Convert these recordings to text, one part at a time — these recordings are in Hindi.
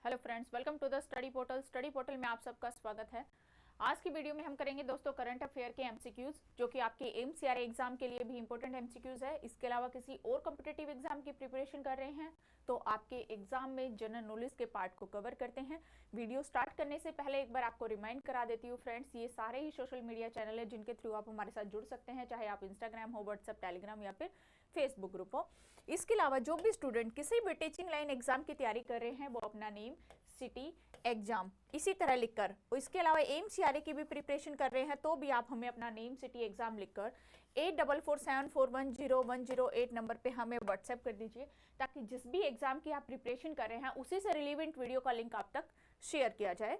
Hello friends, welcome to the study portal. Study portal में आप सबका स्वागत है। आज की वीडियो में हम करेंगे दोस्तों करंट अफेयर के एमसीक्यूज, जो कि आपके एमसीआरए एग्जाम के लिए भी इंपॉर्टेंट एमसीक्यूज है। इसके अलावा किसी और कॉम्पिटिटिव एग्जाम की प्रिपरेशन कर रहे हैं तो आपके एग्जाम में जनरल नॉलेज के पार्ट को कवर करते हैं। वीडियो स्टार्ट करने से पहले एक बार आपको रिमाइंड करा देती हूँ फ्रेंड्स, ये सारे ही सोशल मीडिया चैनल है जिनके थ्रू आप हमारे साथ जुड़ सकते हैं, चाहे आप इंस्टाग्राम हो, व्हाट्सएप, टेलीग्राम या फिर फेसबुक ग्रुप हो। इसके अलावा जो भी स्टूडेंट किसी भी टीचिंग लाइन एग्जाम की तैयारी कर रहे हैं वो अपना नेम, सिटी, एग्जाम इसी तरह लिखकर, इसके अलावा एमसीआरए की भी प्रिपरेशन कर रहे हैं तो भी आप हमें अपना नेम, सिटी, एग्जाम लिखकर 8447410108 नंबर पे हमें व्हाट्सएप कर दीजिए, ताकि जिस भी एग्जाम की आप प्रिपरेशन कर रहे हैं उसी से रिलेवेंट वीडियो का लिंक आप तक शेयर किया जाए।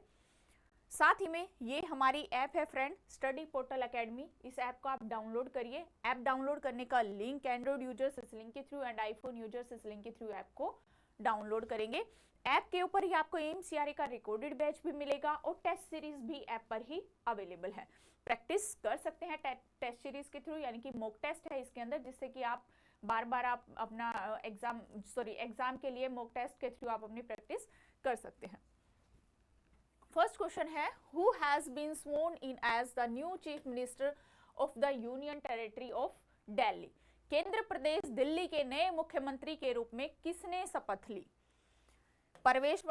साथ ही में ये हमारी ऐप है फ्रेंड, स्टडी पोर्टल एकेडमी। इस ऐप को आप डाउनलोड करिए। ऐप डाउनलोड करने का लिंक एंड्रॉइड यूजर्स इस लिंक के थ्रू एंड आईफोन यूजर्स इस लिंक के थ्रू ऐप को डाउनलोड करेंगे। ऐप के ऊपर ही आपको एमसीआरए का रिकॉर्डेड बैच भी मिलेगा और टेस्ट सीरीज भी ऐप पर ही अवेलेबल है। प्रैक्टिस कर सकते हैं टेस्ट सीरीज के थ्रू, यानी कि मॉक टेस्ट है इसके अंदर, जिससे कि आप बार बार आप अपना एग्जाम के लिए मॉक टेस्ट के थ्रू आप अपनी प्रैक्टिस कर सकते हैं। फर्स्ट क्वेश्चन है, who has been sworn in as the new chief minister of the union territory of Delhi. केंद्र प्रदेश दिल्ली के नए मुख्यमंत्री के रूप में किसने शपथ ली? परवेश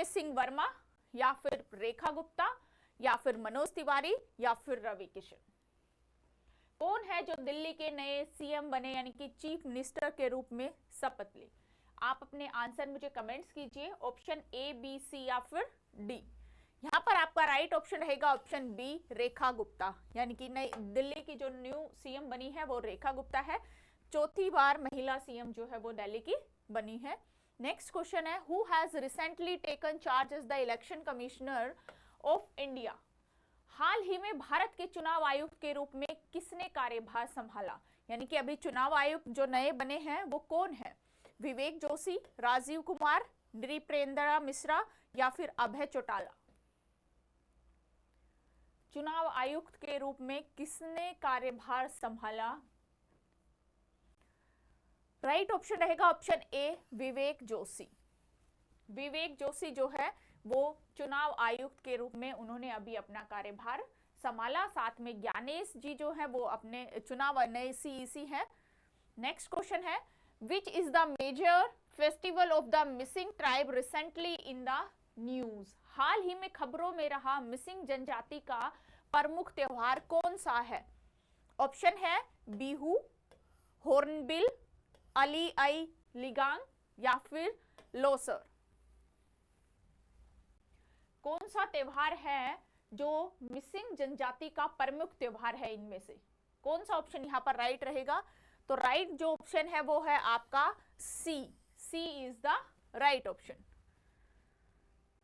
सिंह वर्मा, या फिर रेखा गुप्ता, या फिर मनोज तिवारी, या फिर रवि किशन। कौन है जो दिल्ली के नए सीएम बने, यानी कि चीफ मिनिस्टर के रूप में शपथ ली? आप अपने आंसर मुझे कमेंट्स कीजिए, ऑप्शन ए, बी, सी या फिर डी। यहाँ पर आपका राइट ऑप्शन रहेगा ऑप्शन बी, रेखा गुप्ता, यानी कि नई दिल्ली की जो न्यू सीएम बनी है वो रेखा गुप्ता है। चौथी बार महिला सीएम जो है वो दिल्ली की बनी है। नेक्स्ट क्वेश्चन है, who has recently taken charge as the election commissioner of India. हाल ही में भारत के चुनाव आयुक्त के रूप में किसने कार्यभार संभाला? यानी कि अभी चुनाव आयुक्त जो नए बने हैं वो कौन है? विवेक जोशी, राजीव कुमार, नृपेंद्र मिश्रा या फिर अभय चौटाला। चुनाव आयुक्त के रूप में किसने कार्यभार संभाला? राइट ऑप्शन रहेगा ऑप्शन ए, विवेक जोशी। विवेक जोशी जो है वो चुनाव आयुक्त के रूप में उन्होंने अभी अपना कार्यभार संभाला। साथ में ज्ञानेश जी जो है वो अपने चुनाव नए सीईसी है। नेक्स्ट क्वेश्चन है, which is the major festival of the Mising tribe recently in the news. हाल ही में खबरों में रहा मिसिंग जनजाति का प्रमुख त्योहार कौन सा है? ऑप्शन है बिहू, हॉर्नबिल, अली आई लिगांग या फिर लोसर। कौन सा त्योहार है जो मिसिंग जनजाति का प्रमुख त्योहार है? इनमें से कौन सा ऑप्शन यहाँ पर राइट रहेगा? तो राइट जो ऑप्शन है वो है आपका C. C is the right option.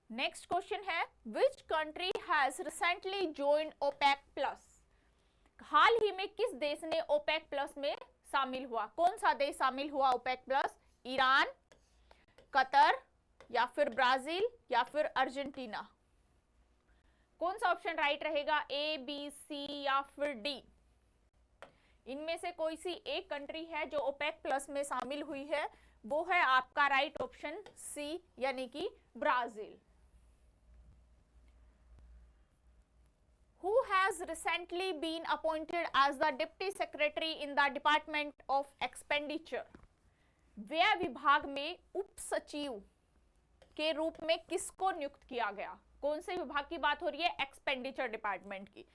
Next question है, which country has recently joined OPEC plus. हाल ही में किस देश ने ओपेक प्लस में शामिल हुआ? कौन सा देश शामिल हुआ ओपेक प्लस? ईरान, कतर या फिर ब्राजील या फिर अर्जेंटीना। कौन सा ऑप्शन राइट रहेगा? ए, बी, सी या फिर डी। इनमें से कोई सी एक कंट्री है जो ओपेक प्लस में शामिल हुई है, वो है आपका राइट ऑप्शन सी, यानी कि Brazil. Who has recently been appointed as the Deputy Secretary in the Department of Expenditure? व्यय विभाग में उप सचिव के रूप में किसको नियुक्त किया गया? कौन से विभाग की बात हो रही है? एक्सपेंडिचर डिपार्टमेंट की।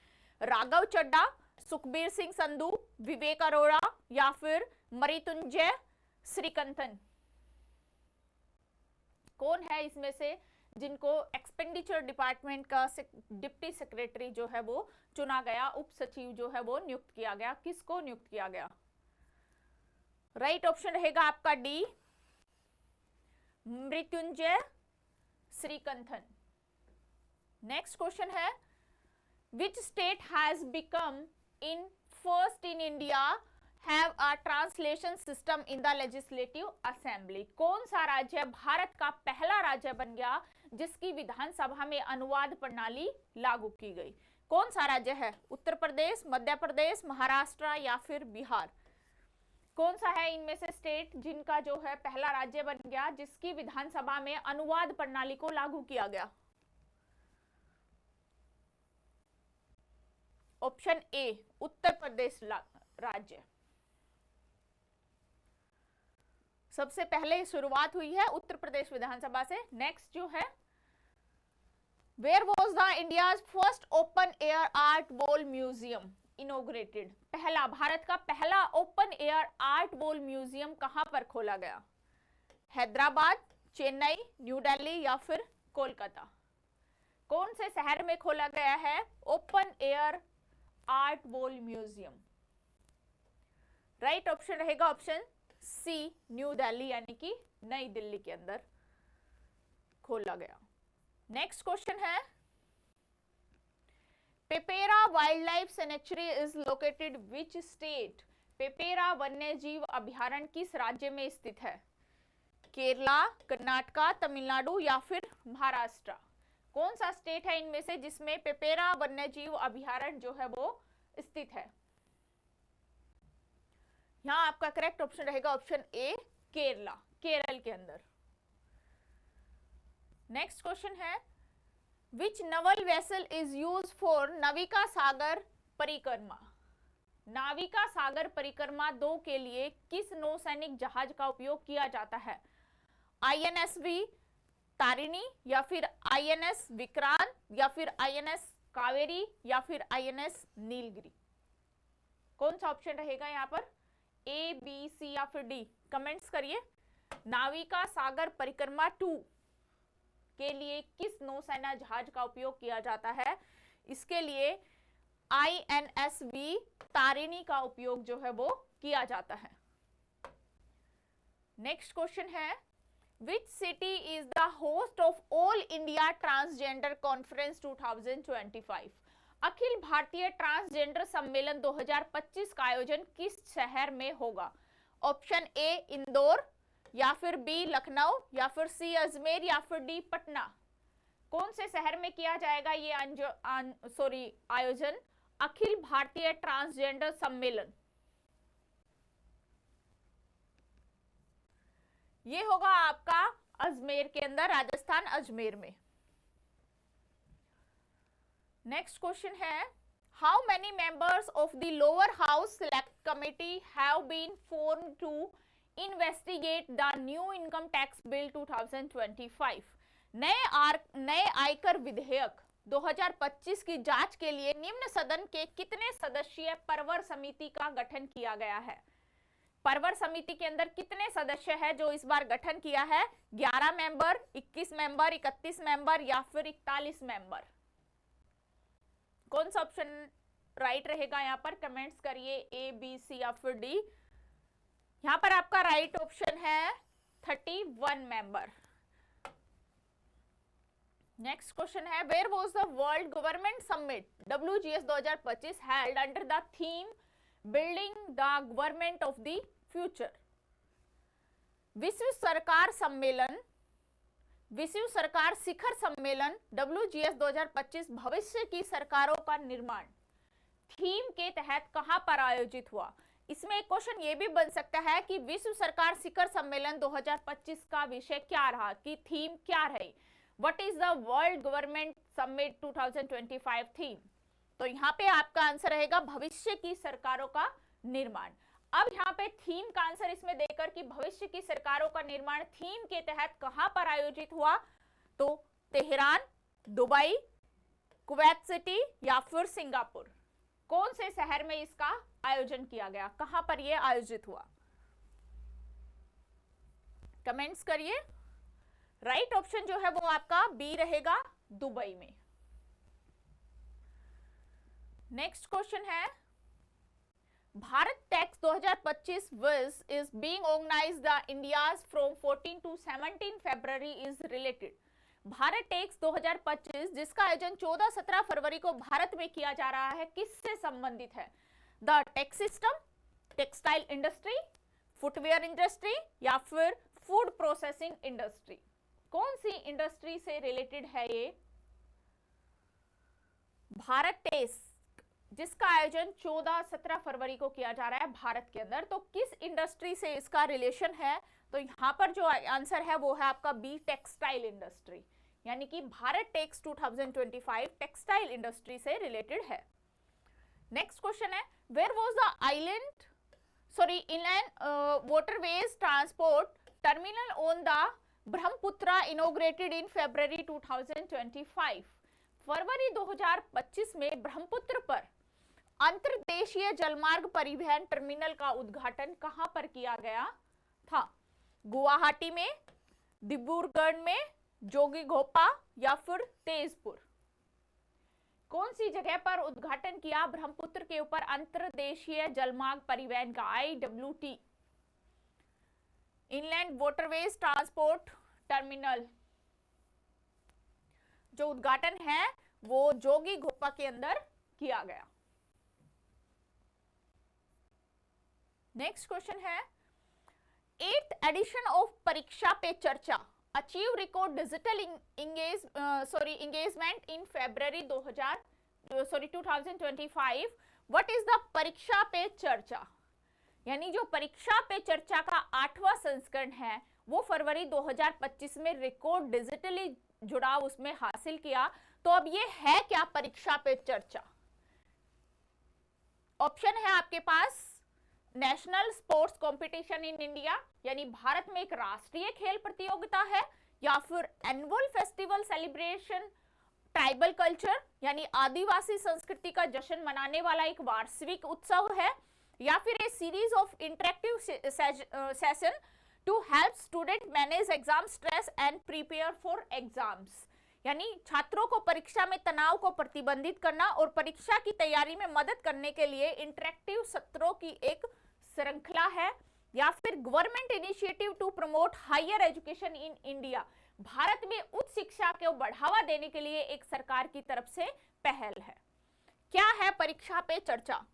राघव चड्डा, सुखबीर सिंह संधू, विवेक अरोड़ा या फिर मृत्युंजय श्रीकंठन। कौन है इसमें से जिनको एक्सपेंडिचर डिपार्टमेंट का डिप्टी सेक्रेटरी जो है वो चुना गया, उप सचिव जो है वो नियुक्त किया गया? किसको नियुक्त किया गया? राइट ऑप्शन रहेगा आपका डी, मृत्युंजय श्रीकंठन। नेक्स्ट क्वेश्चन है, which state has become in first in India have a translation system in the legislative assembly. कौन सा राज्य भारत का पहला राज्य बन गया जिसकी विधानसभा में अनुवाद प्रणाली लागू की गई? कौन सा राज्य है? उत्तर प्रदेश, मध्य प्रदेश, महाराष्ट्र या फिर बिहार। कौन सा है इनमें से स्टेट जिनका जो है पहला राज्य बन गया जिसकी विधानसभा में अनुवाद प्रणाली को लागू किया गया? ऑप्शन ए उत्तर प्रदेश राज्य। सबसे पहले शुरुआत हुई है उत्तर प्रदेश विधानसभा से। नेक्स्ट जो है, where was the India's first open air art wall museum inaugurated? पहला, भारत का पहला open air art wall museum कहां पर खोला गया? हैदराबाद, चेन्नई, न्यू दिल्ली या फिर कोलकाता? कौन से शहर में खोला गया है open air art wall museum? Right option रहेगा ऑप्शन सी, न्यू दिल्ली, यानी कि नई दिल्ली के अंदर खोला गया। नेक्स्ट क्वेश्चन है, Pepara wildlife sanctuary is located which state? Pepara वन्य जीव अभ्यारण्य किस राज्य में स्थित है? केरला, कर्नाटका, तमिलनाडु या फिर महाराष्ट्र? कौन सा स्टेट है इनमें से जिसमें पेपेरा वन्य जीव अभ्यारण्य जो है वो स्थित है? यहां आपका करेक्ट ऑप्शन रहेगा ऑप्शन ए, केरला, केरल के अंदर। नेक्स्ट क्वेश्चन है, which naval vessel is use for Navika Sagar Parikrama? Navika Sagar परिक्रमा 2 के लिए किस नौसैनिक जहाज का उपयोग किया जाता है? INSV तारिणी या फिर INS विक्रांत या फिर INS कावेरी या फिर INS नीलगिरी? कौन सा ऑप्शन रहेगा यहाँ पर? A, B, C या फिर D? कमेंट्स करिए। नाविका सागर परिक्रमा 2 के लिए किस नौसेना जहाज का उपयोग किया जाता है? इसके लिए INSV तारिणी का उपयोग जो है वो किया जाता है। नेक्स्ट क्वेश्चन है, which city is the host of all India transgender conference 2025? Akhil Bharatiya transgender सम्मेलन 2025 का आयोजन किस शहर में होगा? ऑप्शन ए इंदौर या फिर बी लखनऊ या फिर सी अजमेर या फिर डी पटना? कौन से शहर में किया जाएगा ये आयोजन अखिल भारतीय ट्रांसजेंडर सम्मेलन? ये होगा आपका अजमेर के अंदर, राजस्थान अजमेर में। नेक्स्ट क्वेश्चन है, how many members of the lower house select committee have been formed to investigate the new income tax bill 2025? नए आयकर विधेयक 2025 की जांच के लिए निम्न सदन के कितने सदस्यीय परवर समिति का गठन किया गया है? परवर समिति के अंदर कितने सदस्य हैं जो इस बार गठन किया है? 11 मेंबर, 21 मेंबर, 31 मेंबर या फिर 41 मेंबर? कौन सा ऑप्शन राइट रहेगा यहाँ पर? कमेंट्स करिए A, B, C या फिर D। यहाँ पर आपका राइट ऑप्शन है 31 मेंबर। नेक्स्ट क्वेश्चन है, where was the world government summit WGS 2025 held under the theme building the government of the future? विश्व सरकार शिखर सम्मेलन WGS 2025 भविष्य की सरकारों का निर्माण थीम के तहत कहां पर आयोजित हुआ? इसमें एक क्वेश्चन ये भी बन सकता है कि विश्व सरकार शिखर सम्मेलन 2025 का विषय क्या रहा, कि थीम क्या रही? What is the world government summit 2025 theme? तो यहाँ पे आपका आंसर रहेगा भविष्य की सरकारों का निर्माण। अब यहाँ पे थीम का आंसर इसमें देकर कि भविष्य की सरकारों का निर्माण थीम के तहत कहां पर आयोजित हुआ, तो तेहरान, दुबई, कुवैत सिटी या फिर सिंगापुर? कौन से शहर में इसका आयोजन किया गया, कहां पर यह आयोजित हुआ? कमेंट्स करिए। राइट ऑप्शन जो है वो आपका बी रहेगा, दुबई में। नेक्स्ट क्वेश्चन है, Bharat tax 2025 which is being organised the India's from 14 to 17 February is related? Bharat tax 2025 जिसका आयोजन 14-17 फरवरी को भारत में किया जा रहा है, किससे संबंधित है? The tax system, textile industry, footwear industry या फिर फूड प्रोसेसिंग इंडस्ट्री? कौन सी इंडस्ट्री से रिलेटेड है ये? भारत टैक्स जिसका आयोजन 14-17 फरवरी को किया जा रहा है भारत के अंदर। तो किस इंडस्ट्री से इसका रिलेशन है? तो यहाँ पर जो आंसर है वो है आपका बी, टेक्सटाइल इंडस्ट्री, यानी कि भारत टेक्स 2025 टेक्सटाइल इंडस्ट्री से रिलेटेड है। नेक्स्ट क्वेश्चन है, where was the inland waterways transport terminal on the Brahmaputra inaugurated in February 2025? फरवरी 2025 में ब्रह्मपुत्र पर अंतर्देशीय जलमार्ग परिवहन टर्मिनल का उद्घाटन कहां पर किया गया था? गुवाहाटी में, डिब्रूगढ़ में, जोगीघोपा या फिर तेजपुर? कौन सी जगह पर उद्घाटन किया ब्रह्मपुत्र के ऊपर अंतर्देशीय जलमार्ग परिवहन का, IWT, inland waterways transport terminal? जो उद्घाटन है वो जोगीघोपा के अंदर किया गया। नेक्स्ट क्वेश्चन है, 8th एडिशन ऑफ परीक्षा पे चर्चा achieve record digital engagement in February 2025. What is the परीक्षा पे चर्चा? यानी जो परीक्षा पे चर्चा का 8वां संस्करण है वो फरवरी 2025 में रिकॉर्ड डिजिटली जुड़ाव उसमें हासिल किया। तो अब ये है क्या परीक्षा पे चर्चा? ऑप्शन है आपके पास, national sports competition in India, यानी भारत में एक राष्ट्रीय खेल प्रतियोगिता है, या फिर annual festival celebration tribal culture, यानी आदिवासी संस्कृति का जश्न मनाने वाला एक वार्षिक उत्सव है, या फिर a series of interactive session to help student manage exam stress and prepare for exams, यानी छात्रों को परीक्षा में तनाव को प्रतिबंधित करना और परीक्षा की तैयारी में मदद करने के लिए इंटरेक्टिव सत्रों की एक श्रृंखला है, या फिर government initiative to promote higher education in India, Bharat में उच्च शिक्षा को बढ़ावा देने के लिए एक सरकार की तरफ से पहल है। क्या है परीक्षा पे चर्चा?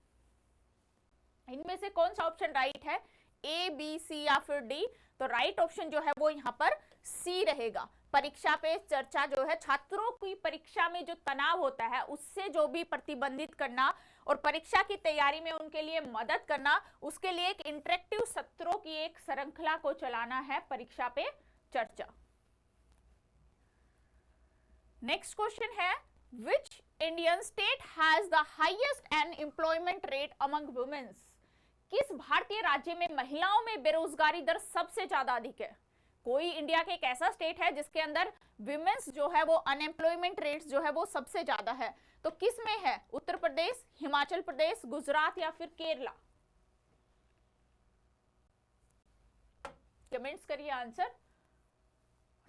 इनमें से कौन सा ऑप्शन राइट है, ए, बी, सी या फिर डी? तो राइट ऑप्शन जो है वो यहाँ पर सी रहेगा। परीक्षा पे चर्चा जो है छात्रों की परीक्षा में जो तनाव होता है उससे जो भी प्रतिबंधित करना और परीक्षा की तैयारी में उनके लिए मदद करना, उसके लिए एक इंटरेक्टिव सत्रों की एक श्रृंखला को चलाना है परीक्षा पे चर्चा। नेक्स्ट क्वेश्चन है, which Indian state has the highest unemployment rate among womens? किस भारतीय राज्य में महिलाओं में बेरोजगारी दर सबसे ज्यादा अधिक है? कोई इंडिया के एक ऐसा स्टेट है जिसके अंदर विमेंस जो है वो अनएम्प्लॉयमेंट रेट्स जो है वो सबसे ज्यादा है, तो किस में है? उत्तर प्रदेश, हिमाचल प्रदेश, गुजरात या फिर केरला? कमेंट्स करिए आंसर।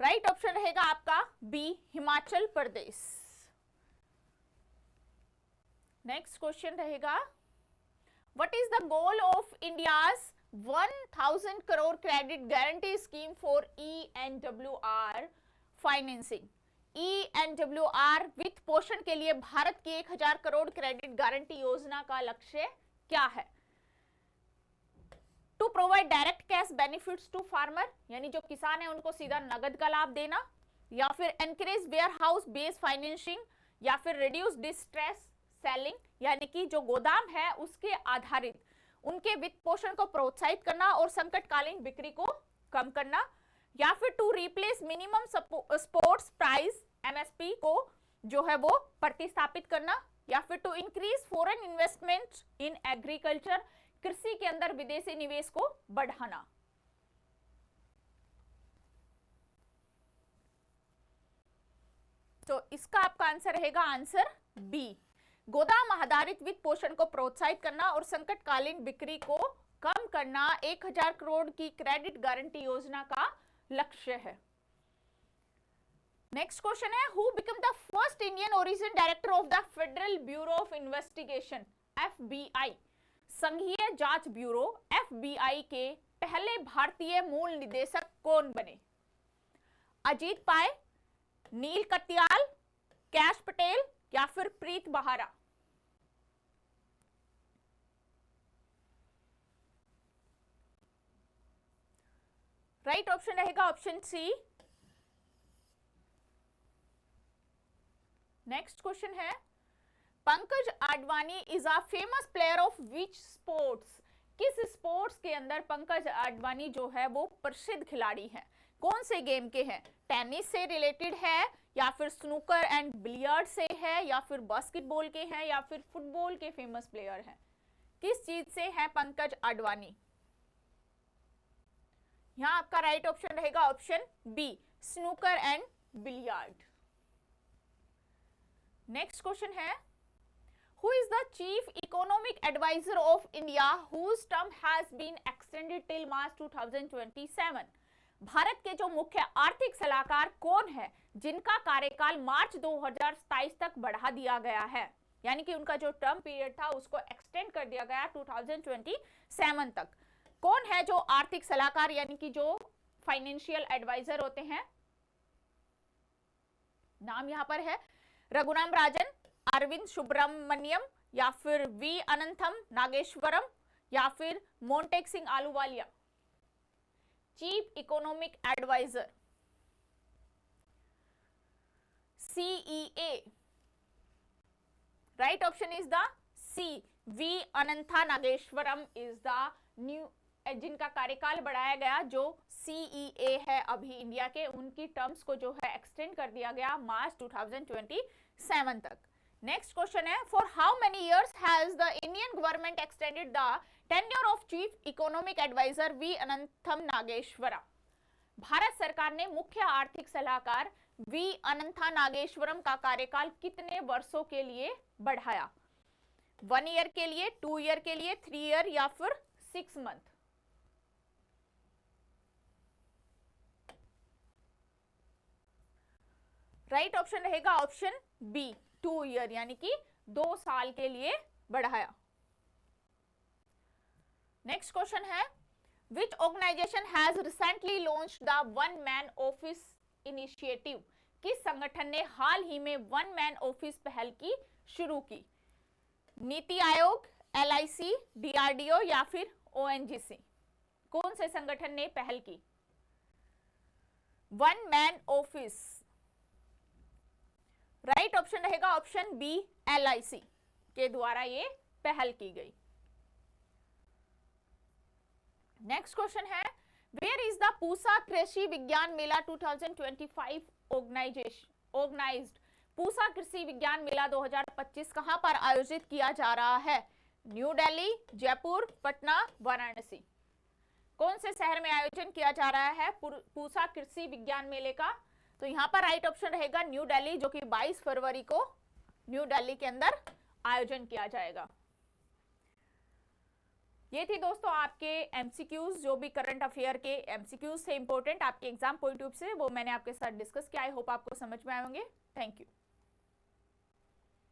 राइट ऑप्शन रहेगा आपका B, Himachal Pradesh. Next question रहेगा, what is the goal of India's 1000 crore credit guarantee scheme for ENWR financing? ENWR वित्त पोषण के लिए भारत की 1000 करोड़ क्रेडिट गारंटी योजना का लक्ष्य क्या है? To provide direct cash benefits to farmer, यानी जो किसान है उनको सीधा नगद का लाभ देना, या फिर encourage warehouse based financing, या फिर रिड्यूस डिस्ट्रेस सेलिंग, यानी कि जो गोदाम है उसके आधारित उनके वित्त पोषण को प्रोत्साहित करना और संकटकालीन बिक्री को कम करना, या फिर to replace minimum supports price MSP को जो है वो प्रतिस्थापित करना, या फिर to increase foreign investment in agriculture, कृषि के अंदर विदेशी निवेश को बढ़ाना। तो इसका आपका आंसर रहेगा आंसर बी, गोदाम आधारित वित्त पोषण को प्रोत्साहित करना और संकटकालीन बिक्री को कम करना 1000 करोड़ की क्रेडिट गारंटी योजना का लक्ष्य है। नेक्स्ट क्वेश्चन है, who become the first Indian origin director of the federal bureau of investigation FBI, संघीय जांच ब्यूरो FBI के पहले भारतीय मूल निदेशक कौन बने? अजीत पाय, नील कटियाल, कैश पटेल या फिर प्रीत बहारा? राइट ऑप्शन रहेगा ऑप्शन सी। नेक्स्ट क्वेश्चन है, Pankaj Advani is a famous player of which sports? किस स्पोर्ट्स के अंदर पंकज आडवाणी जो है वो प्रसिद्ध खिलाड़ी है? कौन से गेम के हैं? टेनिस से रिलेटेड है, या फिर स्नूकर एंड बिलियर्ड से है, या फिर बास्केटबॉल के हैं, या फिर फुटबॉल के फेमस प्लेयर हैं? किस चीज से है पंकज आडवाणी? यहां आपका राइट ऑप्शन रहेगा option B, snooker and billiard. Next question है, Who is the chief economic advisor of India whose term has been extended till March 2027? Bharat के जो मुख्य आर्थिक सलाहकार कौन है जिनका कार्यकाल मार्च 2027 तक बढ़ा दिया गया है, यानी कि उनका जो टर्म पीरियड था उसको एक्सटेंड कर दिया गया 2027 तक। कौन है जो आर्थिक सलाहकार यानी कि जो फाइनेंशियल एडवाइजर होते हैं? नाम यहां पर है रघुराम राजन, अरविंद सुब्रमण्यम, या फिर वी अनंतम नागेश्वरम, या फिर Montek Singh Ahluwalia. Chief economic adviser CEA, right option is the C, V Anantha Nageswaran is the new, जिनका कार्यकाल बढ़ाया गया, जो CEA है अभी इंडिया के, उनकी टर्म्स को जो है एक्सटेंड कर दिया गया मार्च 2027 तक। नेक्स्ट क्वेश्चन है, for how many years has the Indian government extended the tenure of chief economic adviser V Anantha Nageswaran? Bharat सरकार ने मुख्य आर्थिक सलाहकार वी अनंता नागेश्वरम का कार्यकाल कितने वर्षों के लिए बढ़ाया? 1 ईयर के लिए, 2 ईयर के लिए, 3 ईयर, या फिर 6 मंथ? राइट ऑप्शन रहेगा ऑप्शन बी, 2 ईयर, यानी कि 2 साल के लिए बढ़ाया। नेक्स्ट क्वेश्चन है, which organization has recently launched the one man office initiative? किस संगठन ने हाल ही में वन मैन ऑफिस पहल की शुरू की? नीति आयोग, LIC, DRDO, या फिर ONGC? कौन से संगठन ने पहल की one man office? Right option रहेगा ऑप्शन बी, LIC के द्वारा ये पहल की गई। नेक्स्ट क्वेश्चन है, वेयर इज द पूसा कृषि विज्ञान मेला 2025 ऑर्गेनाइज्ड? पूसा कृषि विज्ञान मेला 2025 कहां पर आयोजित किया जा रहा है? न्यू दिल्ली, जयपुर, पटना, वाराणसी? कौन से शहर में आयोजन किया जा रहा है पूसा कृषि विज्ञान मेले का? तो यहाँ पर राइट ऑप्शन रहेगा न्यू दिल्ली, जो कि 22 फरवरी को न्यू दिल्ली के अंदर आयोजन किया जाएगा। ये थी दोस्तों आपके MCQs, जो भी करंट अफेयर के MCQs थे इंपॉर्टेंट आपके एग्जाम पॉइंट ऑफ व्यू से, वो मैंने आपके साथ डिस्कस किया। आई होप आपको समझ में आएंगे। Thank you.